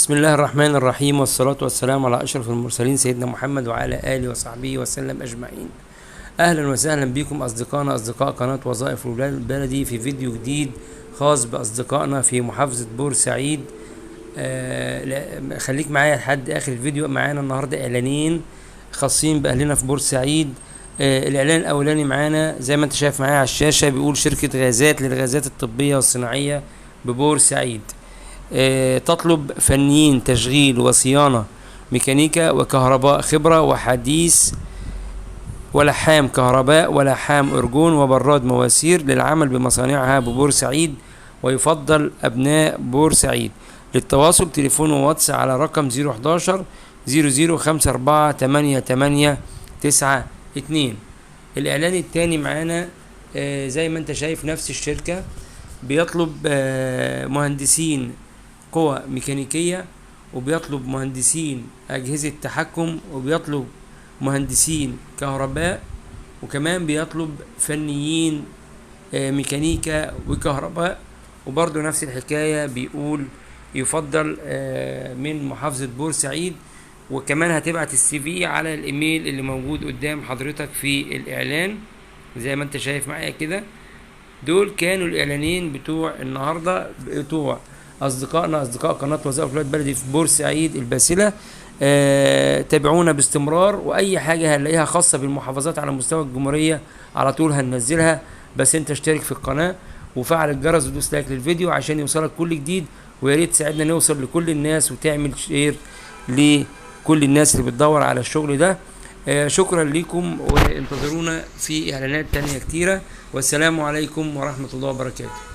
بسم الله الرحمن الرحيم، والصلاة والسلام على أشرف المرسلين سيدنا محمد وعلى آله وصحبه وسلم أجمعين. أهلا وسهلا بكم أصدقائنا أصدقاء قناة وظائف البلدي في فيديو جديد خاص بأصدقائنا في محافظة بورسعيد. خليك معايا لحد آخر الفيديو. معانا النهاردة إعلانين خاصين بأهلنا في بورسعيد. الإعلان الأولاني معانا زي ما أنت شايف معايا على الشاشة، بيقول شركة غازات للغازات الطبية والصناعية ببورسعيد تطلب فنيين تشغيل وصيانة ميكانيكا وكهرباء خبرة وحديث ولحام كهرباء ولحام أرجون وبراد مواسير للعمل بمصانعها ببورسعيد، ويفضل أبناء بورسعيد. للتواصل تليفون وواتس على رقم 011 0054 8892. الإعلان التاني معانا زي ما انت شايف نفس الشركة بيطلب مهندسين قوى ميكانيكية، وبيطلب مهندسين أجهزة تحكم، وبيطلب مهندسين كهرباء، وكمان بيطلب فنيين ميكانيكا وكهرباء. وبرضو نفس الحكاية بيقول يفضل من محافظة بورسعيد. وكمان هتبعت السي في على الايميل اللي موجود قدام حضرتك في الاعلان زي ما انت شايف معايا كده. دول كانوا الاعلانين بتوع النهارده بتوع اصدقائنا اصدقاء قناه وظائف البلدي في بورسعيد الباسله. تابعونا باستمرار، واي حاجه هنلاقيها خاصه بالمحافظات على مستوى الجمهوريه على طول هننزلها. بس انت اشترك في القناه وفعل الجرس ودوس لايك للفيديو عشان يوصلك كل جديد، ويا ريت تساعدنا نوصل لكل الناس وتعمل شير لكل الناس اللي بتدور على الشغل ده. شكرا لكم، وانتظرونا في اعلانات تانية كتيرة، والسلام عليكم ورحمة الله وبركاته.